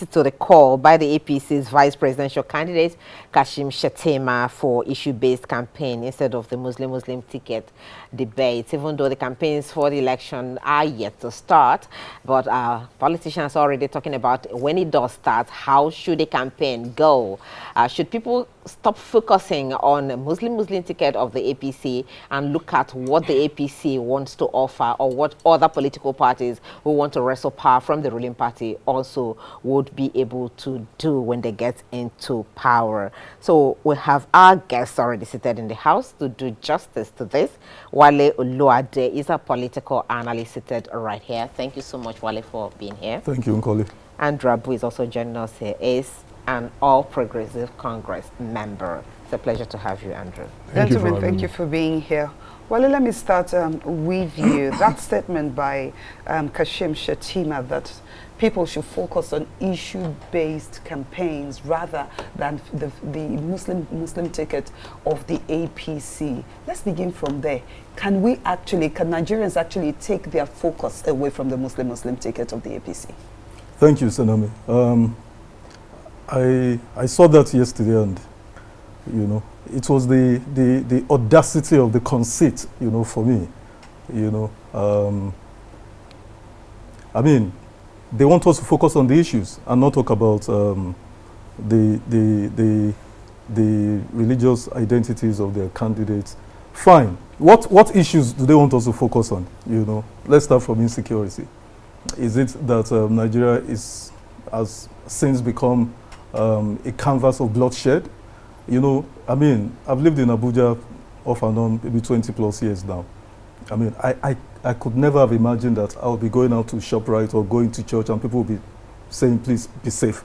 to the call by the APC's vice presidential candidate, Kashim Shettima, for issue-based campaign instead of the Muslim-Muslim ticket debate, even though the campaigns for the election are yet to start. But politicians are already talking about when it does start, how should the campaign go? Should people stop focusing on the Muslim-Muslim ticket of the APC and look at what the APC wants to offer, or what other political parties who want to wrestle power from the ruling party also would be able to do when they get into power? So we have our guests already seated in the house to do justice to this. Wale Oluade is a political analyst seated right here. Thank you so much, Wale, for being here. Thank you, Nkoli. Andrew Abu is also joining us here, is an All Progressive Congress member. It's a pleasure to have you, Andrew. Gentlemen, thank you for being here. Well, let me start with you. That statement by Kashim Shettima that people should focus on issue-based campaigns rather than the Muslim ticket of the APC. Let's begin from there. Can Nigerians actually take their focus away from the Muslim ticket of the APC? Thank you, Sanami. I saw that yesterday, and it was the audacity of the conceit, for me. I mean, they want us to focus on the issues and not talk about the religious identities of their candidates. Fine. What issues do they want us to focus on? Let's start from insecurity. Is it that Nigeria has since become a canvas of bloodshed? I mean, I've lived in Abuja off and on maybe 20 plus years now. I mean, I could never have imagined that I would be going out to ShopRite or going to church and people will be saying, please be safe,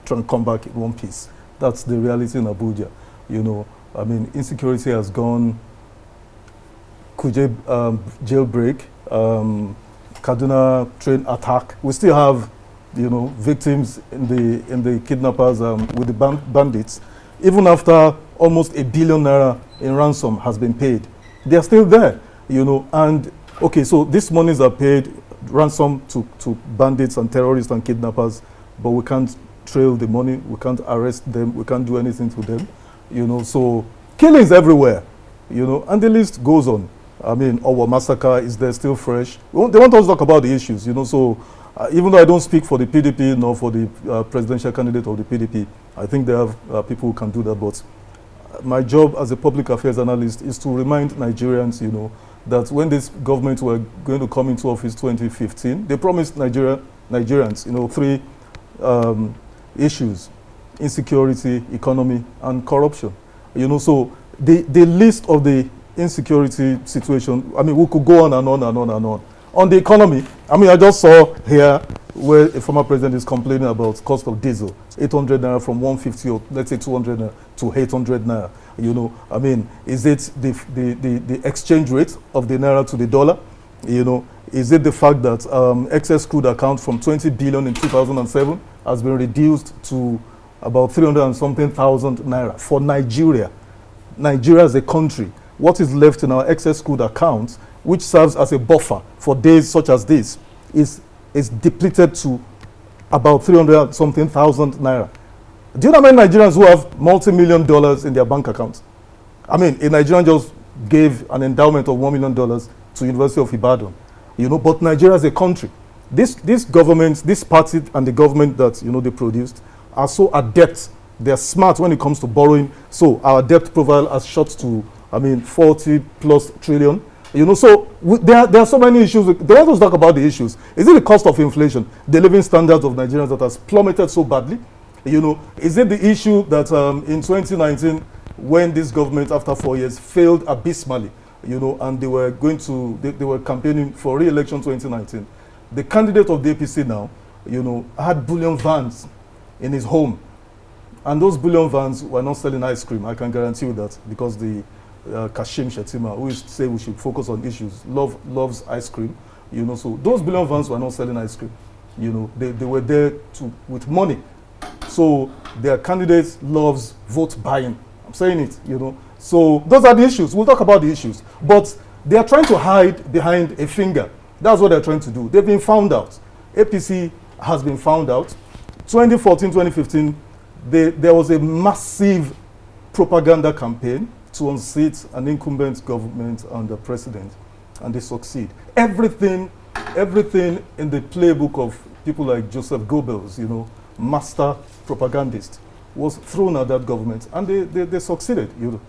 try and come back in one piece. That's the reality in Abuja. I mean, insecurity has gone. Kuje jailbreak, Kaduna train attack. We still have, victims in the kidnappers with the bandits. Even after almost ₦1 billion in ransom has been paid, they are still there. And okay, so these monies are paid ransom to bandits and terrorists and kidnappers, but we can't trail the money, we can't arrest them, we can't do anything to them. So killings everywhere, and the list goes on. I mean, our massacre is there still fresh. They want us to talk about the issues, so even though I don't speak for the PDP nor for the presidential candidate of the PDP, I think they have people who can do that. But my job as a public affairs analyst is to remind Nigerians, that when this government were going to come into office 2015, they promised Nigerians, three issues: insecurity, economy, and corruption. So the list of the insecurity situation, I mean, we could go on and on and on and on. On the economy, I mean, I just saw here where a former president is complaining about cost of diesel, 800 naira from 150 or let's say 200 naira to 800 naira. I mean, is it the exchange rate of the naira to the dollar? Is it the fact that excess crude account from 20 billion in 2007 has been reduced to about 300 and something thousand naira for Nigeria? Nigeria as a country, what is left in our excess crude accounts, which serves as a buffer for days such as this, is depleted to about 300 and something thousand naira. Do you know how many Nigerians who have multi-million dollars in their bank accounts? I mean, a Nigerian just gave an endowment of $1 million to University of Ibadan. But Nigeria as a country, this government, this party and the government that they produced are so adept. They're smart when it comes to borrowing. So our debt profile has shot to, 40 plus trillion. So there are so many issues. They want to talk about the issues. Is it the cost of inflation, the living standards of Nigerians that has plummeted so badly? Is it the issue that in 2019, when this government, after 4 years, failed abysmally, and they were campaigning for re-election 2019. The candidate of the APC now, had bullion vans in his home. And those bullion vans were not selling ice cream. I can guarantee you that, because the Kashim Shettima, who used to say we should focus on issues, loves ice cream. So those bullion vans were not selling ice cream. They were there with money. So their candidate loves vote buying. I'm saying it, So those are the issues. We'll talk about the issues. But they are trying to hide behind a finger. That's what they're trying to do. They've been found out. APC has been found out. 2014, 2015, there was a massive propaganda campaign to unseat an incumbent government and the president, and they succeed. Everything in the playbook of people like Joseph Goebbels, you know, master propagandist, was thrown at that government, and they succeeded, you know,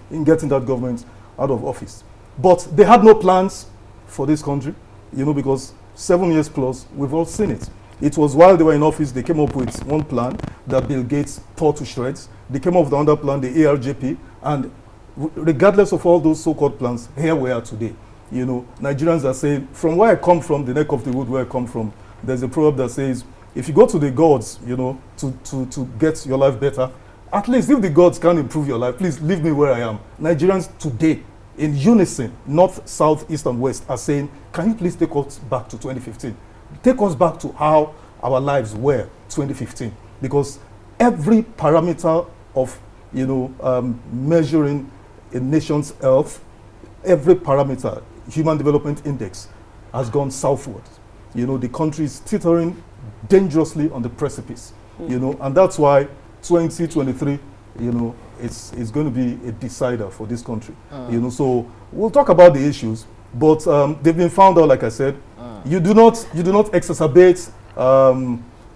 in getting that government out of office. But they had no plans for this country, you know, because 7 years plus, we've all seen it. It was while they were in office, they came up with one plan that Bill Gates tore to shreds. They came up with another plan, the ARJP, and regardless of all those so-called plans, here we are today. You know, Nigerians are saying, from where I come from, the neck of the wood where I come from, there's a proverb that says, if you go to the gods, you know, to get your life better, at least if the gods can improve your life, please leave me where I am. Nigerians today, in unison, north, south, east, and west, are saying, can you please take us back to 2015? Take us back to how our lives were 2015. Because every parameter of, you know, measuring a nation's health, every parameter, Human Development Index, has gone southward. You know, the country is teetering dangerously on the precipice, you know, and that's why 2023, you know, it's going to be a decider for this country, you know. So we'll talk about the issues, but they've been found out, like I said. You do not exacerbate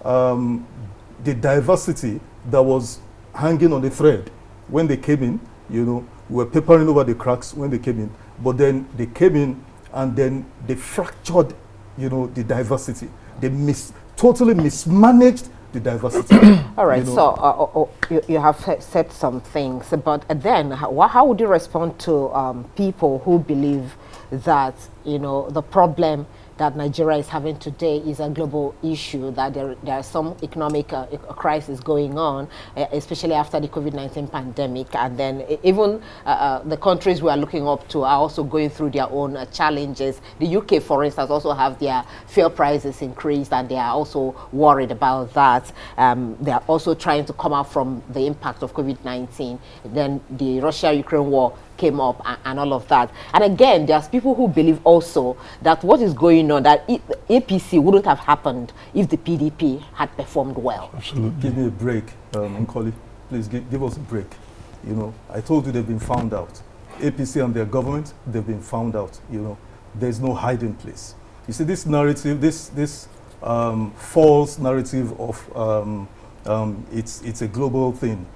the diversity that was hanging on the thread when they came in. You know, we were papering over the cracks when they came in, but then they came in and then they fractured, you know, the diversity. They totally mismanaged the diversity. All right, you know. so you have said some things, but then how would you respond to people who believe that, you know, the problem that Nigeria is having today is a global issue, that there is some economic crisis going on, especially after the COVID-19 pandemic, and then even the countries we are looking up to are also going through their own challenges. The UK, for instance, also have their fuel prices increased, and they are also worried about that. They are also trying to come out from the impact of COVID-19. Then the Russia-Ukraine war came up and all of that. And again, there's people who believe also that what is going on, that APC wouldn't have happened if the PDP had performed well. Absolutely. Give me a break, Nkoli. Please give us a break. You know, I told you they've been found out. APC and their government, they've been found out. You know, there's no hiding place. You see, this narrative, this false narrative of it's a global thing.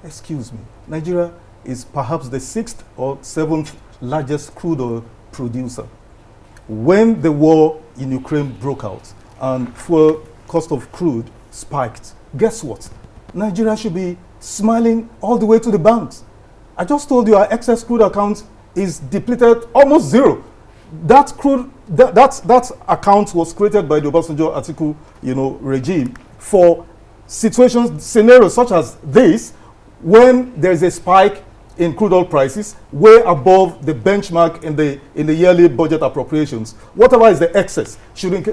Excuse me, Nigeria is perhaps the 6th or 7th largest crude oil producer. When the war in Ukraine broke out and fuel cost of crude spiked, guess what? Nigeria should be smiling all the way to the banks. I just told you our excess crude account is depleted almost zero. That account was created by the Obasanjo Atiku, you know, regime for scenarios such as this, when there is a spike in crude oil prices way above the benchmark in the yearly budget appropriations. Whatever is the excess,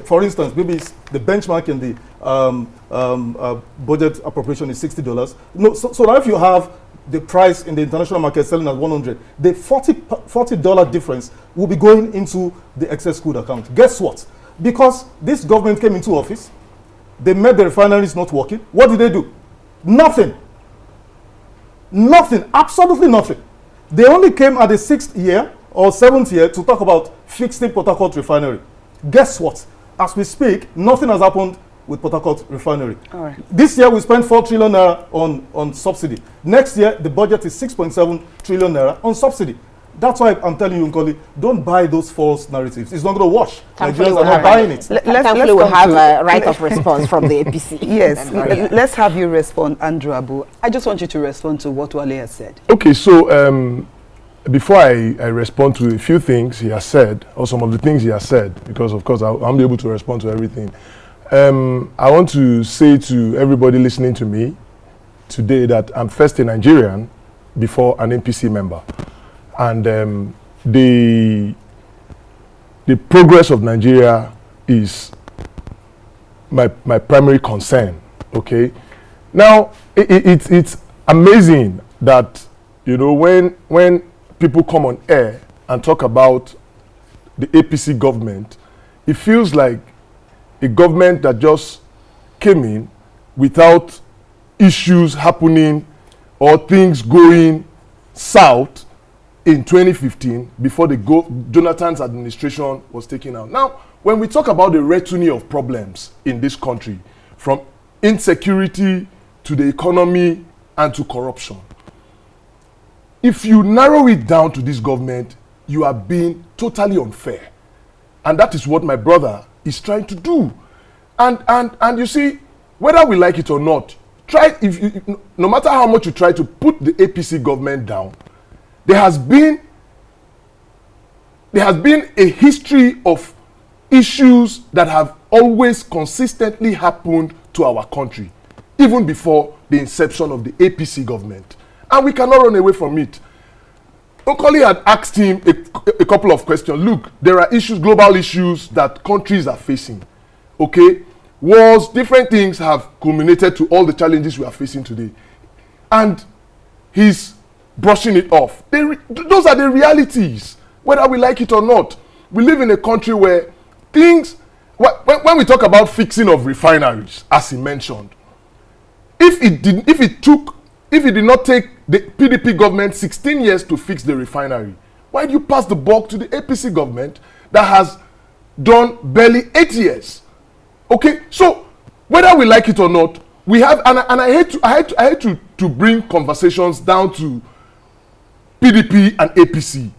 for instance, maybe it's the benchmark in the budget appropriation is $60. No, so now if you have the price in the international market selling at 100, the $40 difference will be going into the excess crude account. Guess what? Because this government came into office, they made the refineries not working. What did they do? Nothing. Nothing, absolutely nothing. They only came at the 6th year or 7th year to talk about fixing Port Harcourt refinery. Guess what? As we speak, nothing has happened with Port Harcourt refinery. All right. This year we spent 4 trillion naira on subsidy. Next year the budget is 6.7 trillion naira on subsidy. That's why I'm telling you, Nkoli, don't buy those false narratives. It's not going to wash. Nigerians are not buying it. Thankfully, we'll have a right of response from the APC. Yes, let's have you respond, Andrew Abu. I just want you to respond to what Wale has said. Okay, so before I respond to a few things he has said, or some of the things he has said, because of course I'm able to respond to everything, I want to say to everybody listening to me today that I'm first a Nigerian before an NPC member. And the progress of Nigeria is my primary concern. Okay, now it's amazing that, you know, when people come on air and talk about the APC government, it feels like a government that just came in without issues happening or things going south in 2015 before Jonathan's administration was taken out. Now, when we talk about the litany of problems in this country, from insecurity to the economy and to corruption, if you narrow it down to this government, you are being totally unfair. And that is what my brother is trying to do. And you see, whether we like it or not, no matter how much you try to put the APC government down, there has been a history of issues that have always consistently happened to our country, even before the inception of the APC government. And we cannot run away from it. Okoli had asked him a couple of questions. Look, there are issues, global issues that countries are facing. Okay? Wars, different things have culminated to all the challenges we are facing today. And he's brushing it off. Those are the realities, whether we like it or not. We live in a country where things, when we talk about fixing of refineries, as he mentioned, if it did not take the PDP government 16 years to fix the refinery, why do you pass the buck to the APC government that has done barely 8 years? Okay, so whether we like it or not, we have, and I hate to bring conversations down to PDP and APC.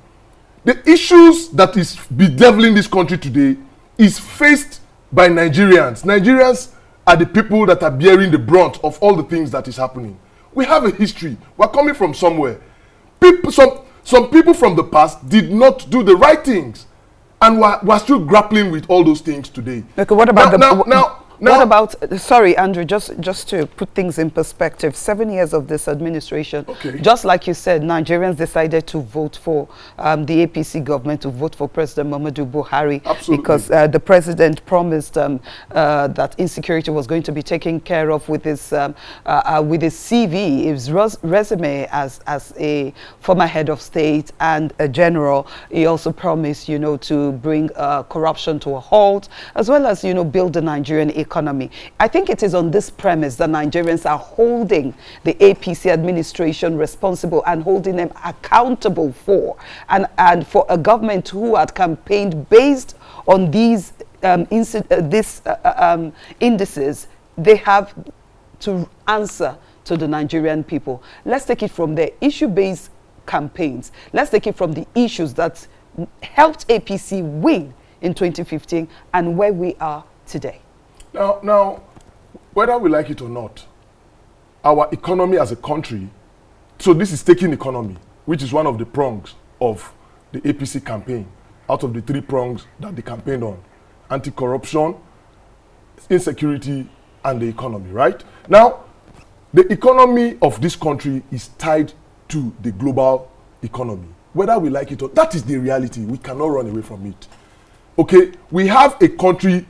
The issues that is bedeviling this country today is faced by Nigerians. Nigerians are the people that are bearing the brunt of all the things that is happening. We have a history. We're coming from somewhere. Some people from the past did not do the right things, and we're still grappling with all those things today. Okay, what about now, what about, sorry, Andrew, just to put things in perspective, 7 years of this administration, okay, just like you said, Nigerians decided to vote for the APC government, to vote for President Muhammadu Buhari. Absolutely. Because the president promised that insecurity was going to be taken care of with his CV, his resume as a former head of state and a general. He also promised, to bring corruption to a halt, as well as, build the Nigerian economy. I think it is on this premise that Nigerians are holding the APC administration responsible and holding them accountable for, and for a government who had campaigned based on these indices, they have to answer to the Nigerian people. Let's take it from there. Issue-based campaigns. Let's take it from the issues that helped APC win in 2015 and where we are today. Now, whether we like it or not, our economy as a country, so this is taking economy, which is one of the prongs of the APC campaign, out of the 3 prongs that they campaigned on: anti-corruption, insecurity, and the economy, right? Now, the economy of this country is tied to the global economy. Whether we like it or not, that is the reality. We cannot run away from it. Okay, we have a country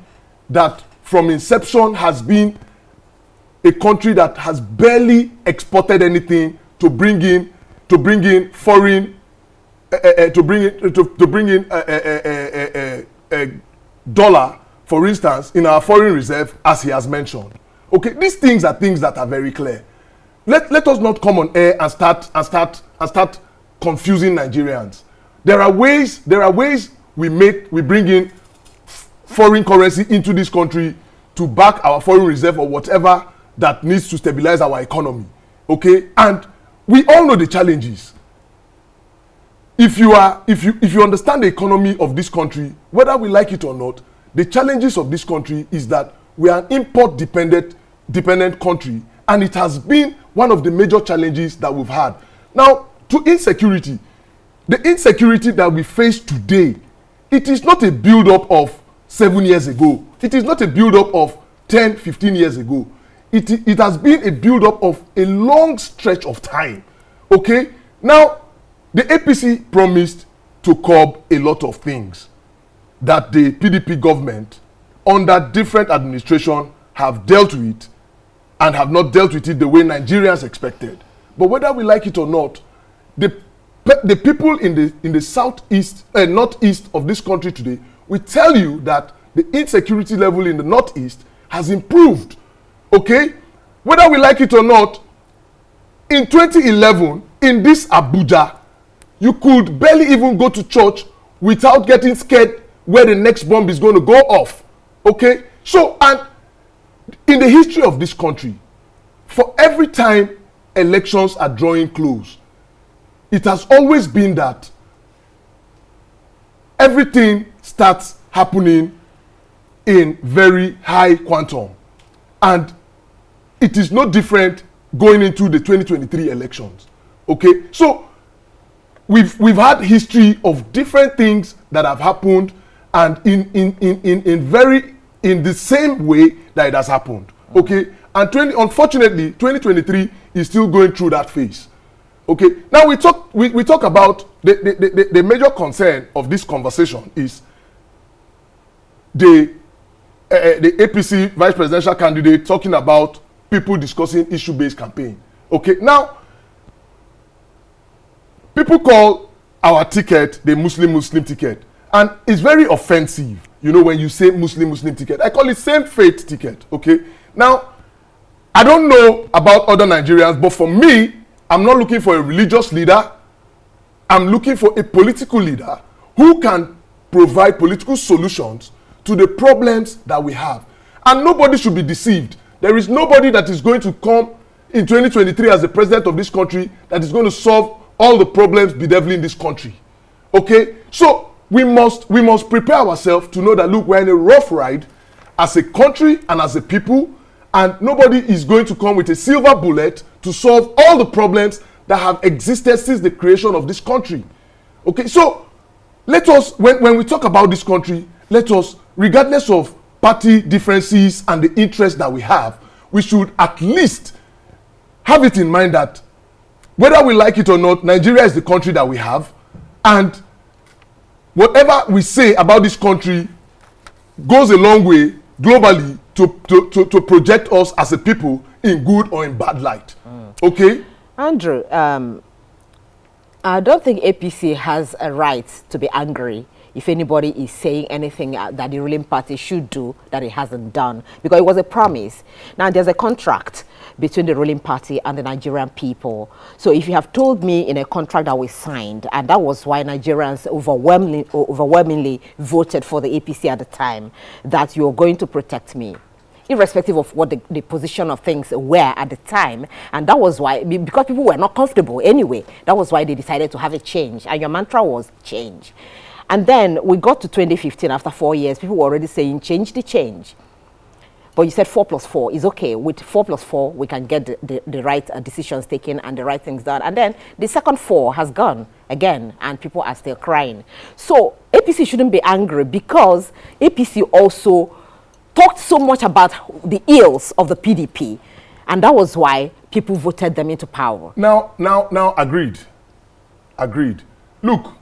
that from inception has been a country that has barely exported anything to bring in foreign to bring in a dollar, for instance, in our foreign reserve, as he has mentioned. Okay, these things are things that are very clear. Let us not come on air and start confusing Nigerians. There are ways we bring in foreign currency into this country to back our foreign reserve or whatever that needs to stabilize our economy. Okay, and we all know the challenges. If you understand the economy of this country, whether we like it or not, the challenges of this country is that we are an import dependent country, and it has been one of the major challenges that we've had. Now, to insecurity, the insecurity that we face today, it is not a build-up of 7 years ago. It is not a build-up of 10, 15 years ago. It has been a build-up of a long stretch of time. Okay? Now, the APC promised to curb a lot of things that the PDP government, under different administration, have dealt with and have not dealt with it the way Nigerians expected. But whether we like it or not, the people in the southeast and northeast of this country today will tell you that the insecurity level in the northeast has improved. Okay, whether we like it or not, in 2011, in this Abuja, you could barely even go to church without getting scared where the next bomb is going to go off. Okay? So, and in the history of this country, for every time elections are drawing close, it has always been that everything starts happening in very high quantum. And it is no different going into the 2023 elections. Okay? So, we've had history of different things that have happened, and in the same way that it has happened. Okay? And unfortunately, 2023 is still going through that phase. Okay? Now we talk about the major concern of this conversation is the APC vice presidential candidate talking about people discussing issue-based campaign. Okay? Now, people call our ticket the Muslim ticket, and it's very offensive, you know, when you say Muslim ticket. I call it same faith ticket. Okay? Now, I don't know about other Nigerians, but for me, I'm not looking for a religious leader. I'm looking for a political leader who can provide political solutions to the problems that we have. And nobody should be deceived. There is nobody that is going to come in 2023 as the president of this country that is going to solve all the problems bedeviling this country. Okay? So we must prepare ourselves to know that, look, we're in a rough ride as a country and as a people, and nobody is going to come with a silver bullet to solve all the problems that have existed since the creation of this country. Okay? So let us, when we talk about this country, let us, regardless of party differences and the interests that we have, we should at least have it in mind that whether we like it or not, Nigeria is the country that we have, and whatever we say about this country goes a long way globally to project us as a people in good or in bad light. Okay? Andrew, I don't think APC has a right to be angry if anybody is saying anything that the ruling party should do that it hasn't done, because it was a promise. Now there's a contract between the ruling party and the Nigerian people. So if you have told me in a contract that we signed, and that was why Nigerians overwhelmingly voted for the APC at the time, that you're going to protect me, irrespective of what the position of things were at the time. And that was why, because people were not comfortable anyway, that was why they decided to have a change. And your mantra was change. And then we got to 2015, after 4 years, people were already saying change the change. But you said 4 plus 4 is okay. With 4 plus 4, we can get the right decisions taken and the right things done. And then the second 4 has gone again, and people are still crying. So APC shouldn't be angry, because APC also talked so much about the ills of the PDP. And that was why people voted them into power. Now, agreed. Look,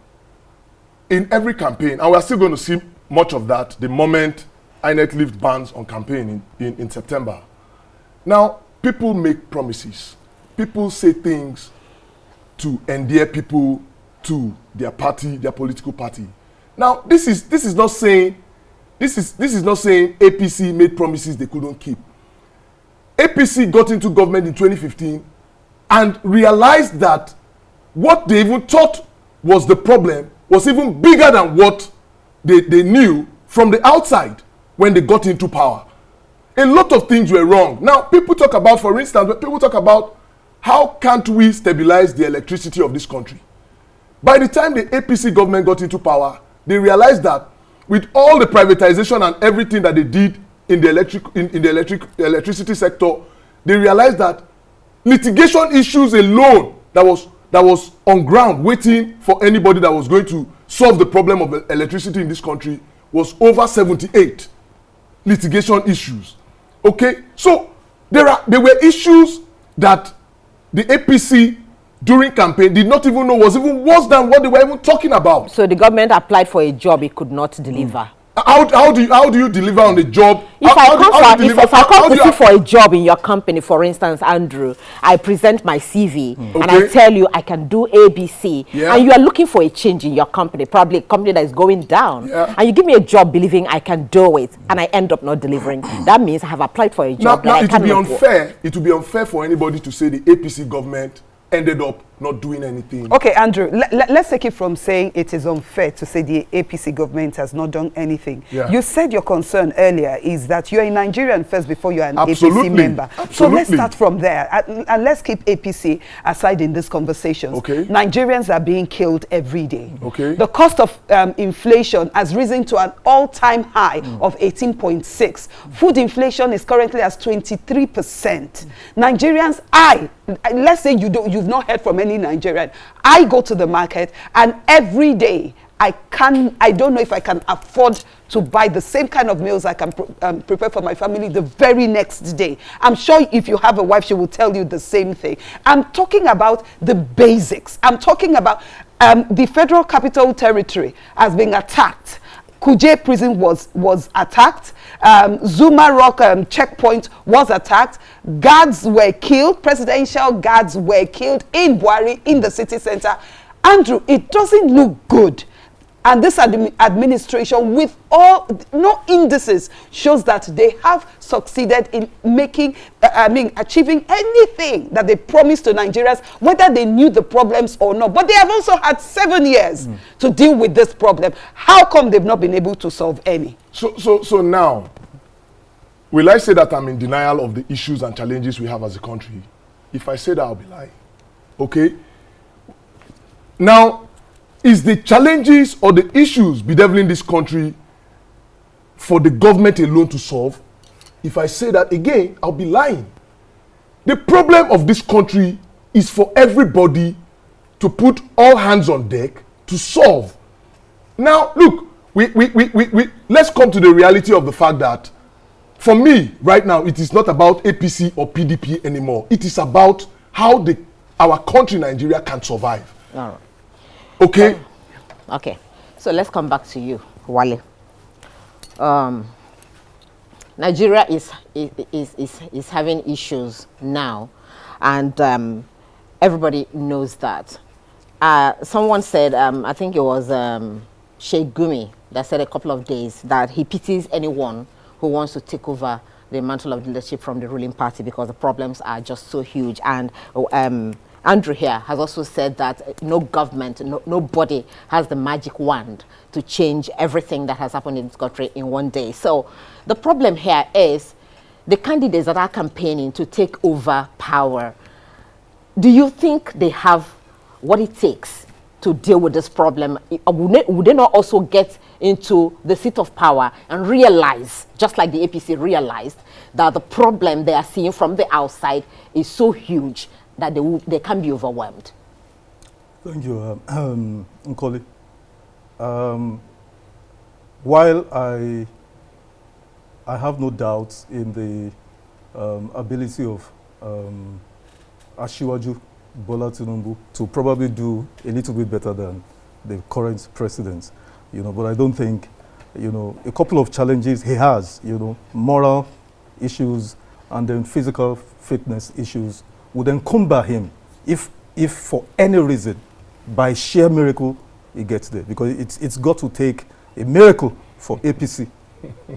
in every campaign, and we're still going to see much of that the moment INEC lifted bans on campaign in September. Now, people make promises. People say things to endear people to their party, their political party. Now, this is not saying APC made promises they couldn't keep. APC got into government in 2015 and realized that what they even thought was the problem was even bigger than what they knew from the outside when they got into power. A lot of things were wrong. Now, people talk about, for instance, how can't we stabilize the electricity of this country? By the time the APC government got into power, they realized that with all the privatization and everything that they did in the electricity sector, they realized that litigation issues alone that was on ground waiting for anybody that was going to solve the problem of electricity in this country was over 78 litigation issues. Okay? So there were issues that the APC during campaign did not even know was even worse than what they were even talking about. So the government applied for a job it could not deliver. How do you deliver on the job? If I come to see for a job in your company, for instance, Andrew, I present my CV and I tell you I can do ABC, and you are looking for a change in your company, probably a company that is going down, and you give me a job believing I can do it, and I end up not delivering. That means I have applied for a job. Now it would be unfair. It would be unfair for anybody to say the APC government ended up not doing anything. Okay, Andrew, let's take it from saying it is unfair to say the APC government has not done anything. Yeah. You said your concern earlier is that you're a Nigerian first before you're an Absolutely. APC member. Absolutely. So let's start from there. And let's keep APC aside in this conversation. Okay. Nigerians are being killed every day. Okay. The cost of inflation has risen to an all-time high of 18.6. Food inflation is currently at 23%. Nigerians, let's say you've not heard from any Nigerian. I go to the market and every day I don't know if I can afford to buy the same kind of meals I can prepare for my family the very next day. I'm sure if you have a wife, she will tell you the same thing. I'm talking about the basics. I'm talking about the Federal Capital Territory has been attacked. Kuje prison was attacked. Zuma Rock checkpoint was attacked. Guards were killed. Presidential guards were killed in Buhari, in the city center. Andrew, it doesn't look good. And this administration, with no indices, shows that they have succeeded in achieving anything that they promised to Nigerians, whether they knew the problems or not. But they have also had 7 years to deal with this problem. How come they've not been able to solve any? So now, will I say that I'm in denial of the issues and challenges we have as a country? If I say that, I'll be lying. Okay? Now, is the challenges or the issues bedeviling this country for the government alone to solve? If I say that again, I'll be lying. The problem of this country is for everybody to put all hands on deck to solve. Now, look, let's come to the reality of the fact that for me, right now, it is not about APC or PDP anymore. It is about how our country, Nigeria, can survive. All right. Okay? Okay. So let's come back to you, Wale. Nigeria is having issues now, and everybody knows that. Someone said, I think it was Sheikh Gumi that said a couple of days that he pities anyone who wants to take over the mantle of leadership from the ruling party because the problems are just so huge. And Andrew here has also said that no government, nobody has the magic wand to change everything that has happened in this country in one day. So the problem here is the candidates that are campaigning to take over power. Do you think they have what it takes to deal with this problem? Would they not also get into the seat of power and realize, just like the APC realized, that the problem they are seeing from the outside is so huge that they can be overwhelmed? Thank you, Nkoli. While I have no doubts in the ability of Asiwaju Bola Tinubu to probably do a little bit better than the current president, but I don't think, a couple of challenges he has, moral issues and then physical fitness issues would encumber him if for any reason, by sheer miracle, he gets there. Because it's got to take a miracle for APC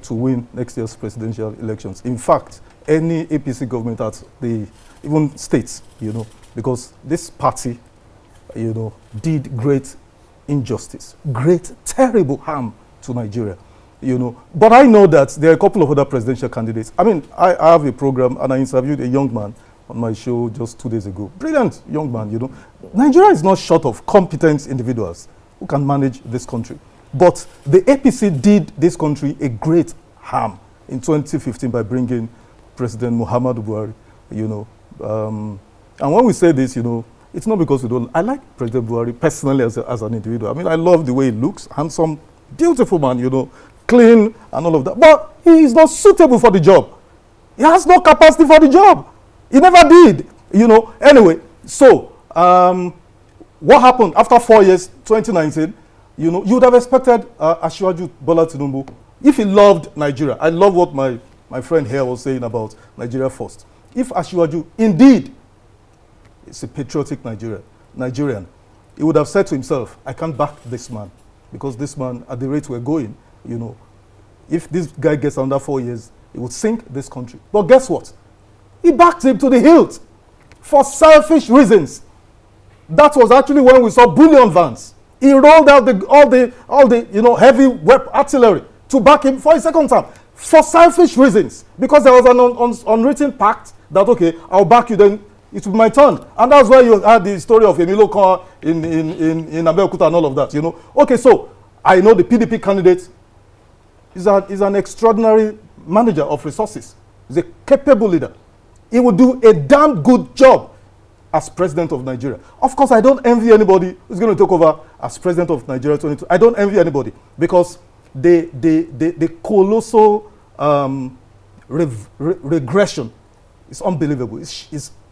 to win next year's presidential elections. In fact, any APC government at even states, because this party, did great injustice, great, terrible harm to Nigeria, But I know that there are a couple of other presidential candidates. I mean, I have a program and I interviewed a young man on my show just 2 days ago. Brilliant young man, Nigeria is not short of competent individuals who can manage this country. But the APC did this country a great harm in 2015 by bringing President Muhammadu Buhari, And when we say this, it's not because we don't. I like President Buhari personally as an individual. I mean, I love the way he looks, handsome, beautiful man, clean and all of that. But he is not suitable for the job. He has no capacity for the job. He never did, Anyway, so what happened after 4 years, 2019? You would have expected Asiwaju Bola Tinubu, if he loved Nigeria, I love what my friend here was saying about Nigeria first. If Asiwaju indeed is a patriotic Nigerian, he would have said to himself, I can't back this man, because this man, at the rate we're going, you know, if this guy gets under 4 years, he would sink this country. But guess what? He backed him to the hilt for selfish reasons. That was actually when we saw bullion vans. He rolled out all the you know, heavy artillery to back him for a second time for selfish reasons, because there was an unwritten pact that, okay, I'll back you, then it will be my turn. And that's why you had the story of Emilio Khan in Abeokuta and all of that, you know. Okay, so I know the PDP candidate is an extraordinary manager of resources. He's a capable leader. He will do a damn good job as president of Nigeria. Of course, I don't envy anybody who's going to take over as president of Nigeria 22. I don't envy anybody, because the colossal regression is unbelievable.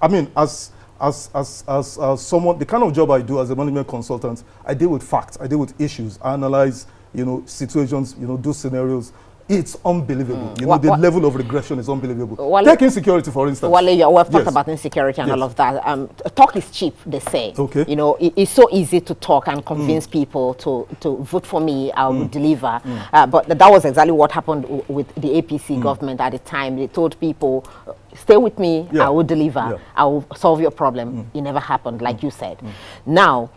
I mean, as someone, the kind of job I do as a management consultant, I deal with facts, I deal with issues, I analyze, you know, situations, you know, do scenarios. It's unbelievable. You know, the level of regression is unbelievable. Take insecurity, for instance. Well, yeah, we've talked about insecurity and all of that. Talk is cheap, they say. Okay. You know, it's so easy to talk and convince people to vote for me, I will deliver. But that was exactly what happened with the APC government at the time. They told people, stay with me, I will deliver, I will solve your problem. It never happened, like you said. Now,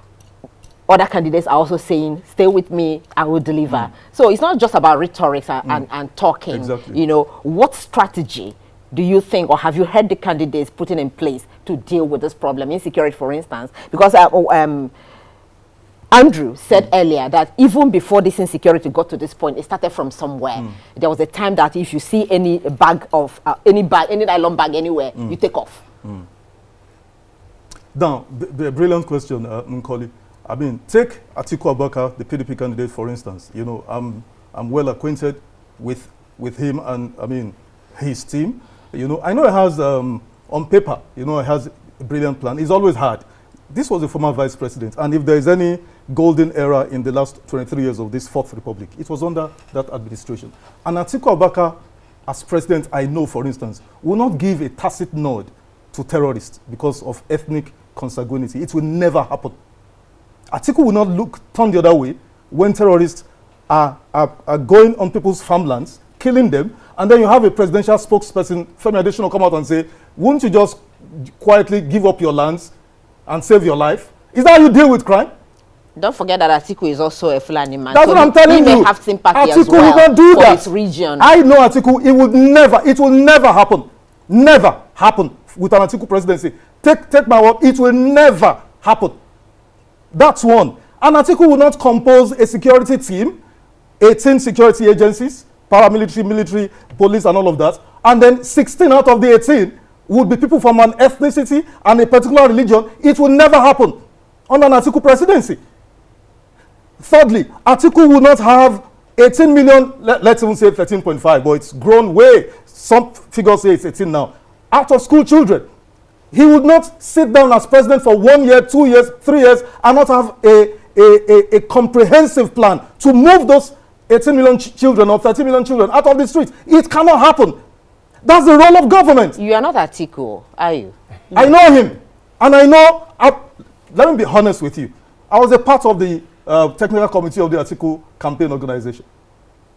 other candidates are also saying, stay with me, I will deliver. So it's not just about rhetoric and talking. Exactly. You know, what strategy do you think, or have you heard the candidates putting in place to deal with this problem, insecurity, for instance? Because Andrew said earlier that even before this insecurity got to this point, it started from somewhere. There was a time that if you see any bag of, any nylon bag anywhere, you take off. Now, the brilliant question, Nkoli. I mean, take Atiku Abubakar, the PDP candidate, for instance. You know, I'm well acquainted with him and, I mean, his team. You know, I know he has, on paper, you know, he has a brilliant plan. He's always had. This was a former vice president, and if there is any golden era in the last 23 years of this Fourth Republic, it was under that administration. And Atiku Abubakar, as president, I know, for instance, will not give a tacit nod to terrorists because of ethnic consanguinity. It will never happen. Atiku will not turn the other way when terrorists are going on people's farmlands, killing them, and then you have a presidential spokesperson, Femi Adesina, come out and say, won't you just quietly give up your lands and save your life? Is that how you deal with crime? Don't forget that Atiku is also a Fulani man. That's so what I'm telling you. He may have sympathy Atiku as well will not do for that. his region. I know Atiku, it will never happen. Never happen with an Atiku presidency. Take my word, it will never happen. That's one. And Atiku will not compose a security team, 18 security agencies, paramilitary, military, police, and all of that. And then 16 out of the 18 would be people from an ethnicity and a particular religion. It will never happen under an Atiku presidency. Thirdly, Atiku will not have 18 million, let's even say 13.5, but it's grown way. Some figures say it's 18 now. Out of school children. He would not sit down as president for 1 year, 2 years, 3 years, and not have a comprehensive plan to move those 18 million children or 30 million children out of the streets. It cannot happen. That's the role of government. You are not Atiku, are you? I know him. And I know, let me be honest with you. I was a part of the technical committee of the Atiku campaign organization,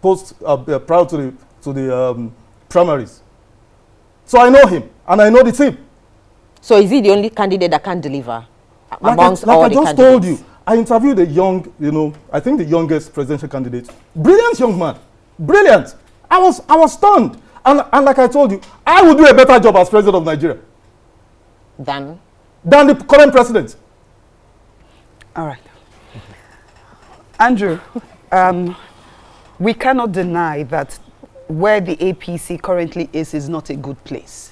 prior to the primaries. So I know him, and I know the team. So is he the only candidate that can deliver amongst all all the candidates? Like I just told you, I interviewed a young, you know, I think the youngest presidential candidate. Brilliant young man. Brilliant. I was stunned. And like I told you, I would do a better job as president of Nigeria than the current president. All right. Andrew, we cannot deny that where the APC currently is not a good place.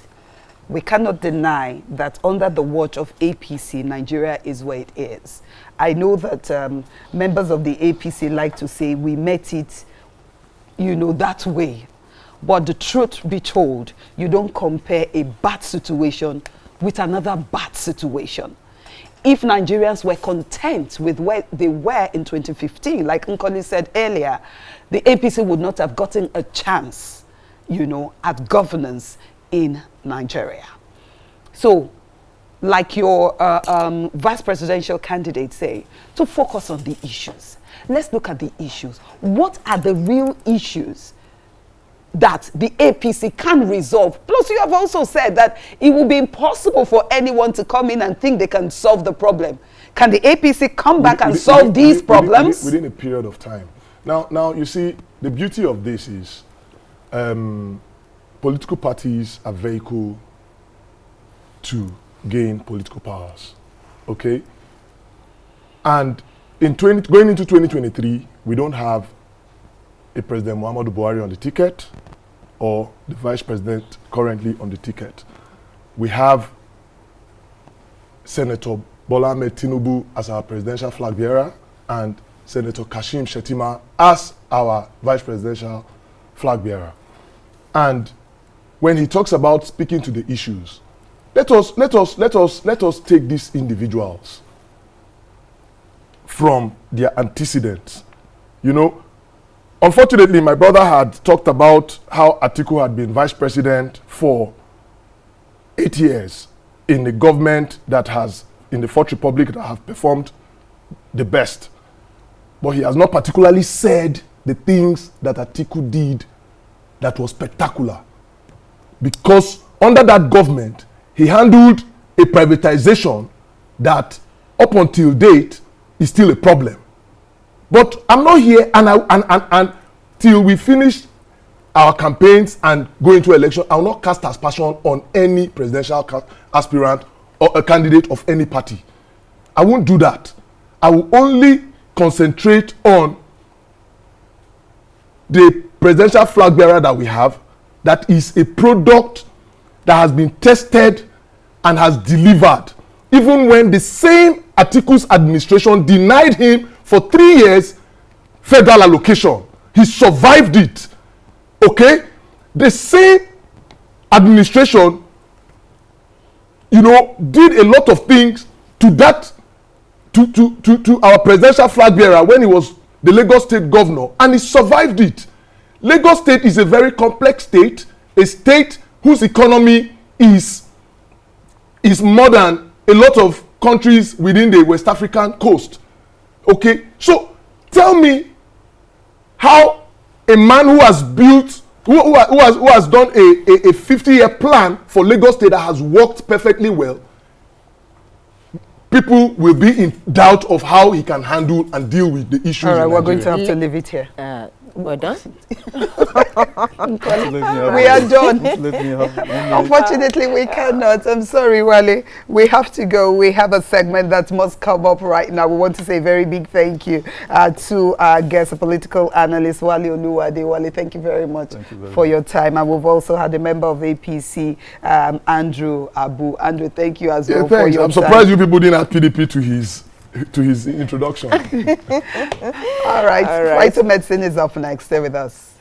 We cannot deny that under the watch of APC, Nigeria is where it is. I know that members of the APC like to say we met it, you know, that way. But the truth be told, you don't compare a bad situation with another bad situation. if Nigerians were content with where they were in 2015, like Nkoli said earlier, the APC would not have gotten a chance, you know, at governance in Nigeria. So, like your vice presidential candidates say, to focus on the issues. Let's look at the issues. What are the real issues that the APC can resolve? Plus, you have also said that it will be impossible for anyone to come in and think they can solve the problem. Can the APC come back and solve these problems? Within a period of time. Now, you see, the beauty of this is political parties are vehicle to gain political powers, okay? And going into 2023, we don't have a President Muhammadu Buhari on the ticket or the Vice President currently on the ticket. We have Senator Bola Ahmed Tinubu as our presidential flag bearer and Senator Kashim Shettima as our Vice Presidential flag bearer. And when he talks about speaking to the issues, let us take these individuals from their antecedents. You know, unfortunately, my brother had talked about how Atiku had been vice president for 8 years in a government that has, in the Fourth Republic, that have performed the best. But he has not particularly said the things that Atiku did that was spectacular. Because under that government, he handled a privatization that up until date is still a problem. But I'm not here and till we finish our campaigns and go into election, I will not cast aspersion on any presidential aspirant or a candidate of any party. I won't do that. I will only concentrate on the presidential flag bearer that we have, that is a product that has been tested and has delivered. Even when the same Atiku's administration denied him for 3 years federal allocation, he survived it. Okay? The same administration, you know, did a lot of things to that, to our presidential flag bearer when he was the Lagos State governor, and he survived it. Lagos State is a very complex state, a state whose economy is more than a lot of countries within the West African coast. Okay, so tell me how a man who has built, who has done a 50-year plan for Lagos State that has worked perfectly well, people will be in doubt of how he can handle and deal with the issues. All right, we're going to have to leave it here. We're done? We are done. Unfortunately, we cannot. I'm sorry, Wale. We have to go. We have a segment that must come up right now. We want to say a very big thank you to our guest, a political analyst, Wale Oluwade. Wale, thank you very much for your time. And we've also had a member of APC, Andrew Abu. Andrew, thank you as well for your time. I'm surprised you people didn't add PDP to his introduction. All right. Phytomedicine is up next. Stay with us.